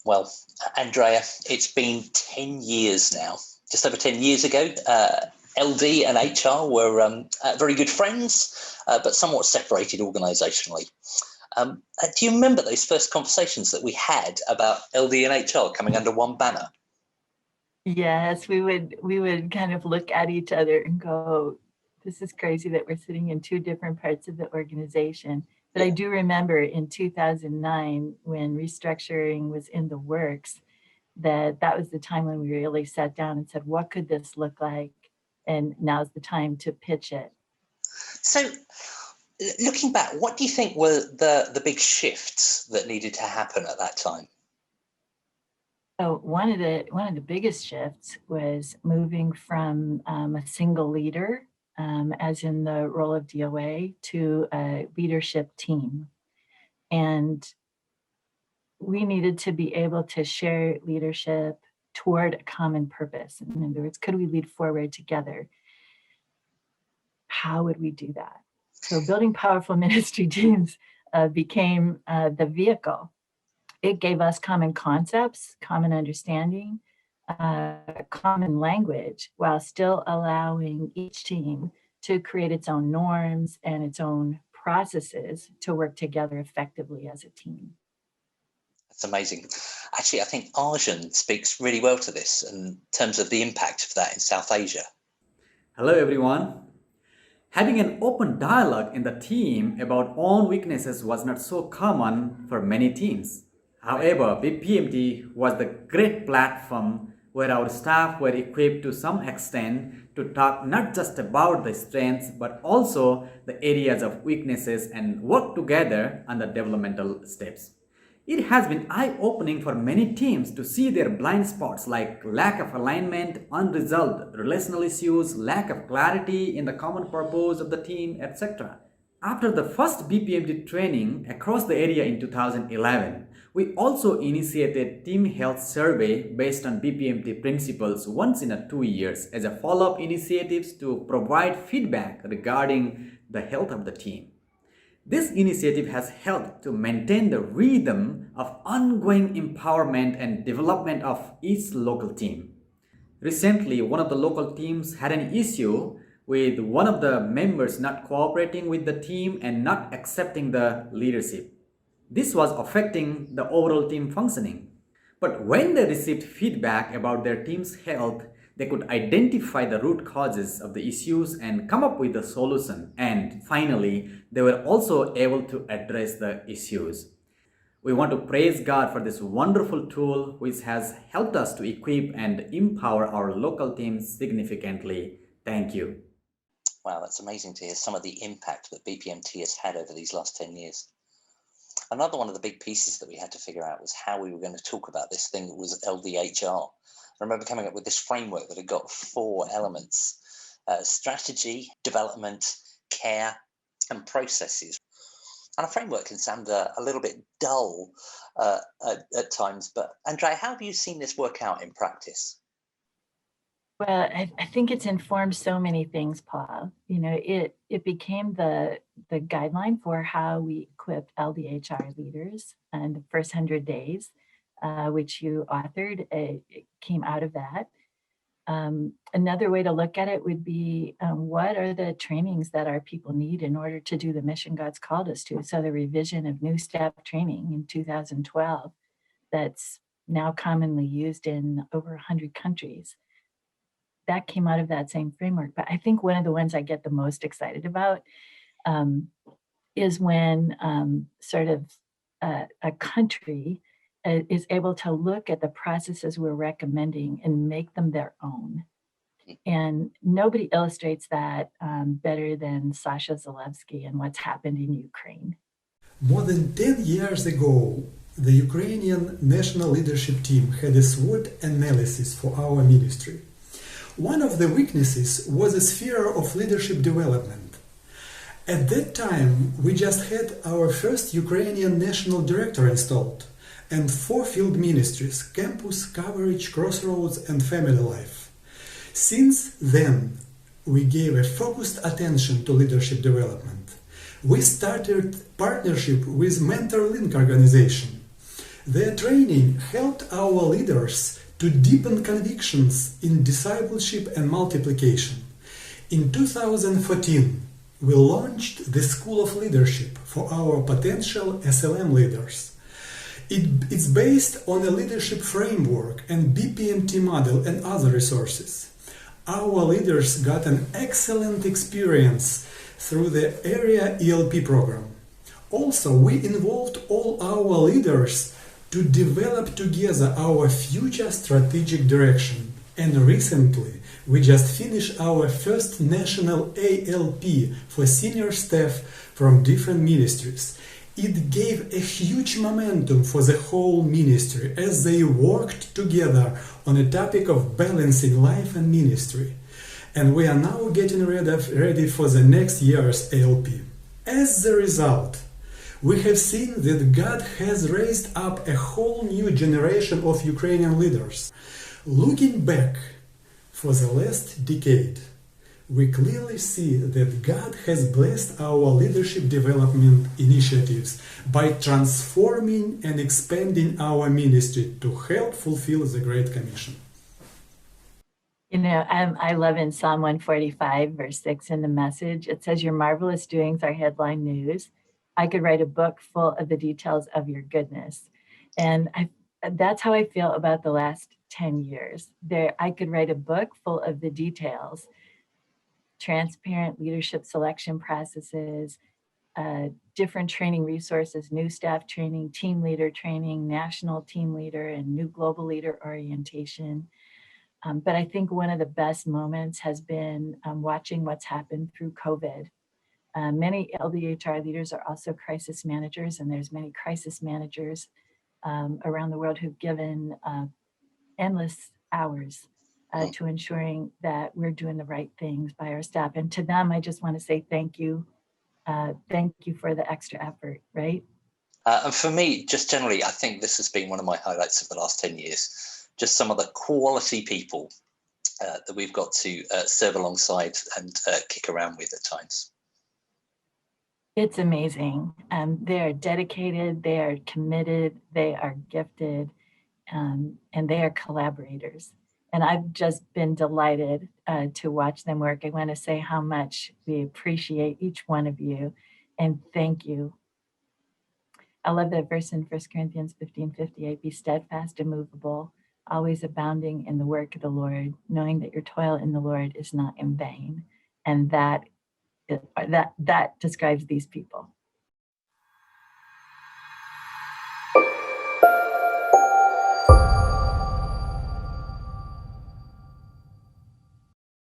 Well, Andrea, it's been 10 years now. Just over 10 years ago, LD and HR were very good friends, but somewhat separated organisationally. Do you remember those first conversations that we had about LD and HR coming under one banner? Yes, we would kind of look at each other and go, this is crazy that we're sitting in two different parts of the organization. But I do remember in 2009, when restructuring was in the works, that was the time when we really sat down and said, what could this look like? And now's the time to pitch it. So looking back, what do you think were the big shifts that needed to happen at that time? Oh, one of the biggest shifts was moving from a single leader, as in the role of DOA, to a leadership team. And we needed to be able to share leadership toward a common purpose. In other words, could we lead forward together? How would we do that? So building powerful ministry teams became the vehicle. It gave us common concepts, common understanding, common language, while still allowing each team to create its own norms and its own processes to work together effectively as a team. That's amazing. Actually, I think Arjun speaks really well to this in terms of the impact of that in South Asia. Hello, everyone. Having an open dialogue in the team about own weaknesses was not so common for many teams. However, BPMT was the great platform where our staff were equipped to some extent to talk not just about the strengths but also the areas of weaknesses and work together on the developmental steps. It has been eye-opening for many teams to see their blind spots like lack of alignment, unresolved relational issues, lack of clarity in the common purpose of the team, etc. After the first BPMT training across the area in 2011, we also initiated team health survey based on BPMT principles once in 2 years as a follow-up initiatives to provide feedback regarding the health of the team. This initiative has helped to maintain the rhythm of ongoing empowerment and development of each local team. Recently, one of the local teams had an issue with one of the members not cooperating with the team and not accepting the leadership. This was affecting the overall team functioning. But when they received feedback about their team's health, they could identify the root causes of the issues and come up with a solution. And finally, they were also able to address the issues. We want to praise God for this wonderful tool which has helped us to equip and empower our local teams significantly. Thank you. Wow, that's amazing to hear some of the impact that BPMT has had over these last 10 years. Another one of the big pieces that we had to figure out was how we were going to talk about this thing that was LDHR. I remember coming up with this framework that had got 4 elements: strategy, development, care, and processes. And a framework can sound a little bit dull at times, but Andrea, how have you seen this work out in practice? Well, I think it's informed so many things, Paul. You know, it became the guideline for how we equip LDHR leaders in the first 100 days, which you authored. It came out of that. Another way to look at it would be what are the trainings that our people need in order to do the mission God's called us to? So the revision of New Step training in 2012 that's now commonly used in over 100 countries. That came out of that same framework. But I think one of the ones I get the most excited about is when a country is able to look at the processes we're recommending and make them their own. And nobody illustrates that better than Sasha Zalevsky and what's happened in Ukraine. More than 10 years ago, the Ukrainian National Leadership Team had a SWOT analysis for our ministry. One of the weaknesses was a sphere of leadership development. At that time, we just had our first Ukrainian national director installed and 4 field ministries: campus, coverage, crossroads, and family life. Since then, we gave a focused attention to leadership development. We started partnership with Mentor Link organization. Their training helped our leaders to deepen convictions in discipleship and multiplication. In 2014, we launched the School of Leadership for our potential SLM leaders. It's based on a leadership framework and BPMT model and other resources. Our leaders got an excellent experience through the area ELP program. Also, we involved all our leaders to develop together our future strategic direction. And recently, we just finished our first national ALP for senior staff from different ministries. It gave a huge momentum for the whole ministry as they worked together on a topic of balancing life and ministry. And we are now getting ready for the next year's ALP. As a result, we have seen that God has raised up a whole new generation of Ukrainian leaders. Looking back for the last decade, we clearly see that God has blessed our leadership development initiatives by transforming and expanding our ministry to help fulfill the Great Commission. You know, I love in Psalm 145, verse 6 in the Message, it says, "Your marvelous doings are headline news. I could write a book full of the details of your goodness." And that's how I feel about the last 10 years. I could write a book full of the details, transparent leadership selection processes, different training resources, new staff training, team leader training, national team leader, and new global leader orientation. But I think one of the best moments has been watching what's happened through COVID. Many LDHR leaders are also crisis managers, and there's many crisis managers around the world who've given endless hours to ensuring that we're doing the right things by our staff. And to them, I just want to say thank you. Thank you for the extra effort, right? And for me, just generally, I think this has been one of my highlights of the last 10 years. Just some of the quality people that we've got to serve alongside and kick around with at times. It's amazing. They are dedicated, they are committed, they are gifted, and they are collaborators. And I've just been delighted to watch them work. I want to say how much we appreciate each one of you and thank you. I love that verse in 1 Corinthians 15:58, "Be steadfast, immovable, always abounding in the work of the Lord, knowing that your toil in the Lord is not in vain." And that describes these people.